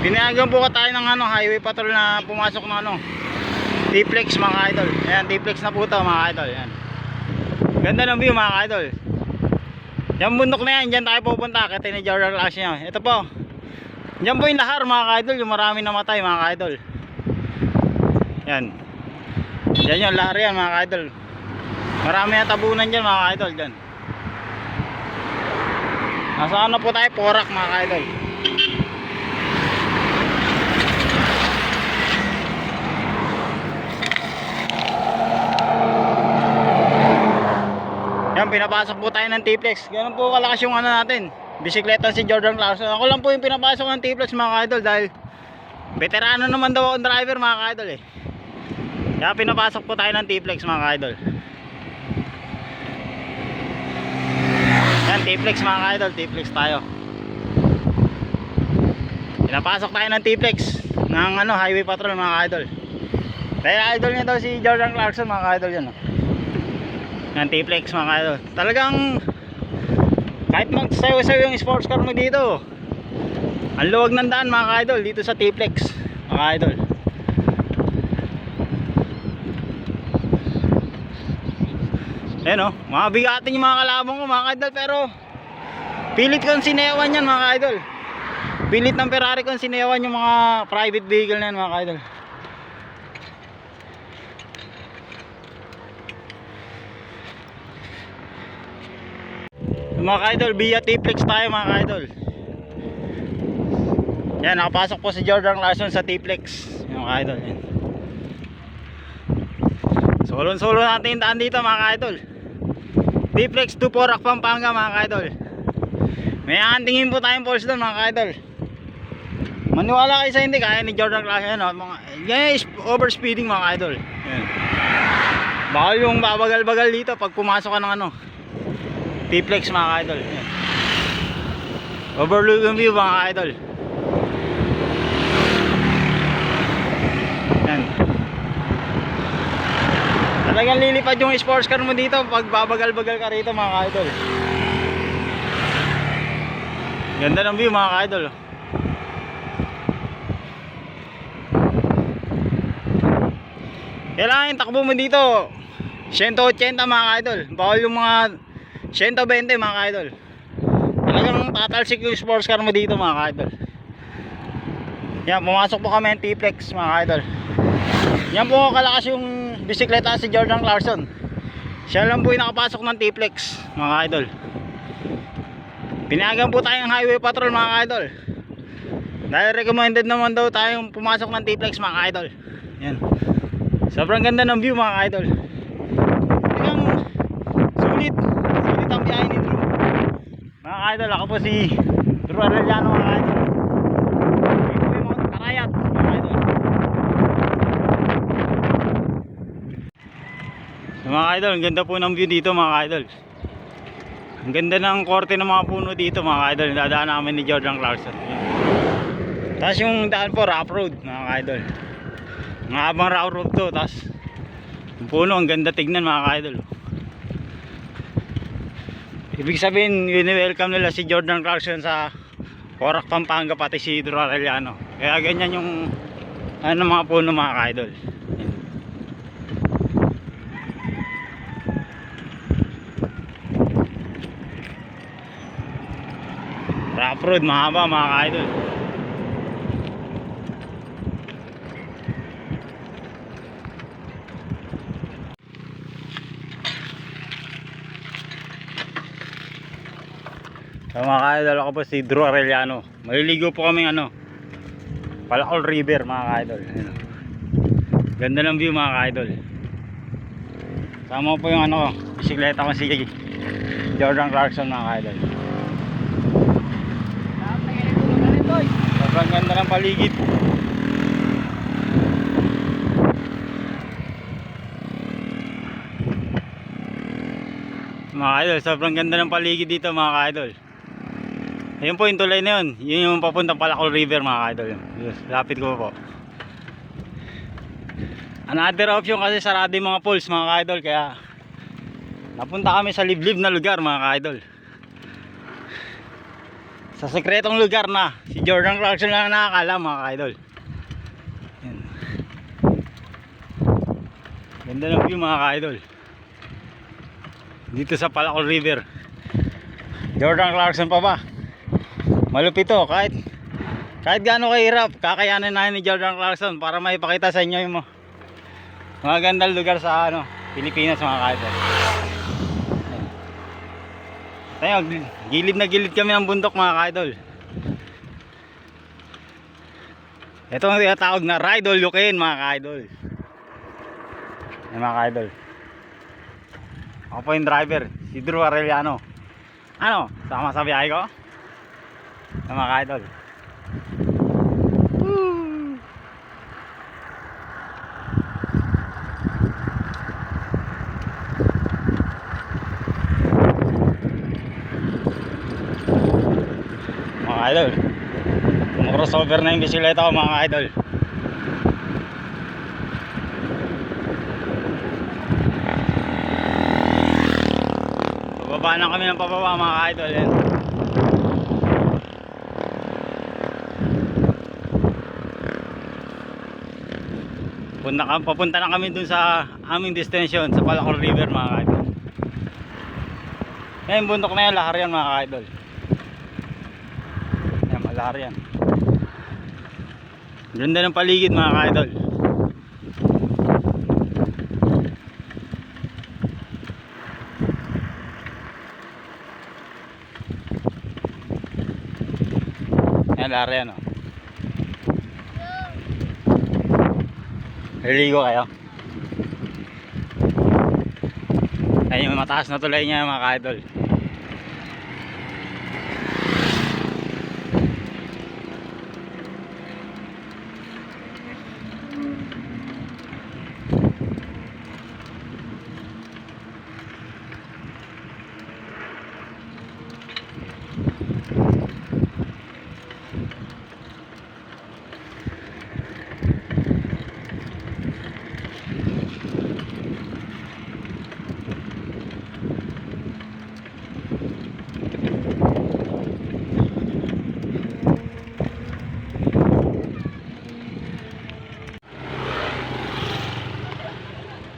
Binayagan po ka tayo ng ano, highway patrol na pumasok ng ano, T-Flex mga idol. Ayan, T-Flex na po ito mga idol. Ayan. Ganda ng view mga idol. Yung bundok na yan, dyan tayo pupunta. Kita ni Jordan Clash niya. Ito po. Dyan po yung lahar mga idol. Yung marami namatay mga idol. Yan. Yan yung lahar yan mga idol. Marami na tabunan dyan mga idol. Dyan. Nasa ano po tayo? Porac mga idol. Yan, pinapasok po tayo ng T-Flex. Ganun po kalakas yung ano natin, bisikleta si Jordan Clarkson. Ako lang po yung pinapasok ng T-Flex mga idol, dahil veterano naman daw akong driver mga idol eh. Kaya pinapasok po tayo ng T-Flex mga idol. Yan, T-Flex mga idol, T-Flex tayo. Pinapasok tayo ng T-Flex ng ano, highway patrol mga idol. Dahil idol niya daw si Jordan Clarkson mga idol yan. Yan, T-Flex mga idol. Talagang kahit magsayo-sayo yung sports car mo dito, ang luwag ng daan mga idol dito sa T-Flex mga idol. Ayan o, mga bigatin yung mga kalabang ko mga idol, pero pilit kong sinewan yan mga idol. Pilit ng Ferrari kong sinewan yung mga private vehicle na yan mga idol. Mga idol, via T-Flex tayo mga idol. Yan, nakapasok po si Jordan Clarkson sa T-Flex mga idol. Solon-solo natin yung daan dito mga idol. T-Flex to Porac, Pampanga mga idol. May aantingin po tayong pulse doon mga idol. Maniwala kayo sa hindi, kaya ni Jordan Clarkson yan is overspeeding mga idol. Yan. Baka yung babagal-bagal dito pag pumasok ka ng ano, T-Flex mga idol. Yan. Overlook yung view mga idol. Yan. Talagang lilipad yung sports car mo dito pag babagal-bagal ka rito mga idol. Ganda ng view mga idol. Kailangan yung takbo mo dito 180 mga idol. Bawal yung mga 120 mga idol. Talagang tatalsik yung sports car mo dito mga idol. Yan, pumasok po kami ng T-Flex mga idol. Yan po kalakas yung bisikleta si Jordan Clarkson. Siya lang po yung nakapasok ng T-Flex mga idol. Pinayagan po tayong highway patrol mga idol, dahil recommended naman daw tayong pumasok ng T-Flex mga idol. Yan. Sobrang ganda ng view mga idol. Talagang sulit ang biyahe ni Drew mga idol. Ako po si Drew Arellano mga idol. Ito po yung mga karayat mga idol. So, mga idol, ang ganda po ng view dito mga idol. Ang ganda ng korte ng mga puno dito mga idol. Dadaan namin ni Jordan Clarkson. Tapos yung daan po rough road mga idol. Ang habang rough road to. Tapos yung puno ang ganda tignan mga idol. Ibig sabihin wini-welcome nila si Jordan Clarkson sa Porac, Pampanga, pati si Drew Arellano. Kaya ganyan yung ano, mga puno mga idol. Rough road, mahaba mga idol. So mga idol, ako po si Drew Arellano. Maliligo po kaming ano, Palacol River mga idol. Ganda ng view mga idol. Sama po yung ano, bisikleta ko si Jordan Clarkson mga idol. Sobrang ganda ng paligid. Mga idol, sobrang ganda ng paligid dito mga idol. Ayun po yung tulay na yun. Yun yung papuntang Palacol River mga idol. Lapit ko po. Another option kasi sarado yung mga poles mga idol. Kaya napunta kami sa liblib na lugar mga idol. Sa sekretong lugar na si Jordan Clarkson lang nakakaalam mga ka-idol. Yan. Ganda ng view mga ka-idol. Dito sa Palacol River. Jordan Clarkson pa ba? Malupit to, kahit gaano kahirap, kakayanin na ni Jordan Clarkson para maipakita sa inyo yung mga gandang lugar sa Pilipinas mga ka-idol. Tayo, gilid na gilid kami ng bundok mga ka-idol. Ito ang tinatawag na Ride All You Can mga ka-idol. Ay mga ka-idol. Ako po yung driver, si Drew Arellano. Ano? Sama sa biyahe ko? Ay mga ka-idol. Mga idol, crossover na yung bisikleta ko mga idol. Pababa na kami ng pababa mga idol. Yan. Papunta na kami dun sa aming destination sa Palacol River mga idol. Yan, bundok na yan, lahar yan mga idol. Lahar yan. Ganda ng paligid mga ka-idol. Yan, lahar yan oh. Liligo kayo. Ayun yung mataas na tulay niya mga ka-idol.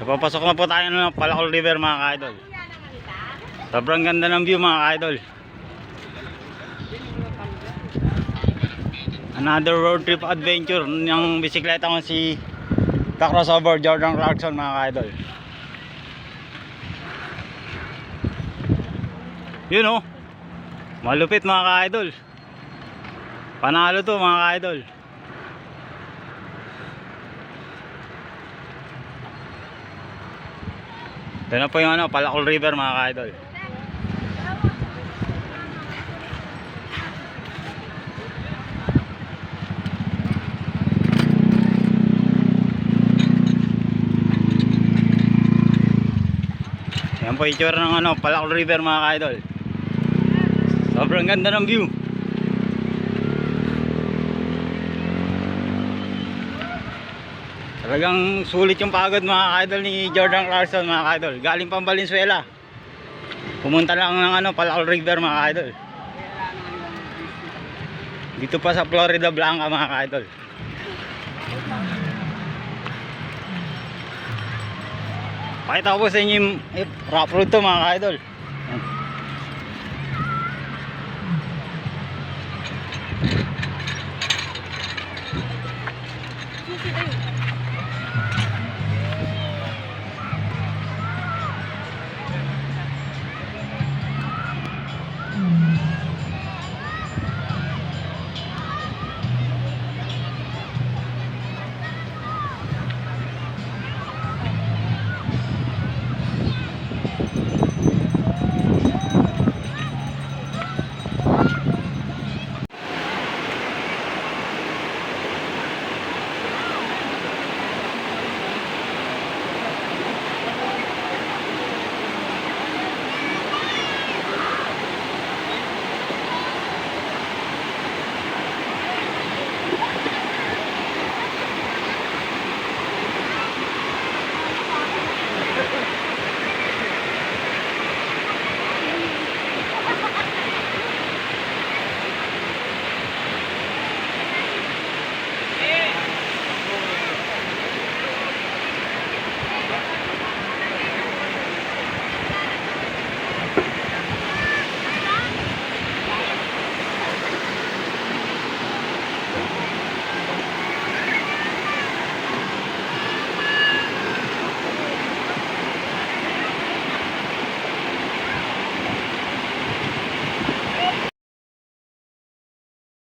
So papasok na po tayo ng Palacol River mga ka-idol. Sobrang ganda ng view mga ka-idol. Another road trip adventure ng bisikleta ko si ka-crossover Jordan Clarkson mga ka-idol. Yun oh, malupit mga ka-idol. Panalo to mga ka-idol. Ito na po yung Palacol River mga ka-idol. Yan po yung itsura ng Palacol River mga ka-idol. Sobrang ganda ng view. Talagang sulit yung pagod mga ka-idol ni Jordan Clarkson mga ka-idol. Galing pang Valenzuela. Pumunta lang ng Palacol River mga ka-idol. Dito pa sa Florida Blanca mga ka-idol. Pakita ko po sa inyo yung rough road to mga ka-idol.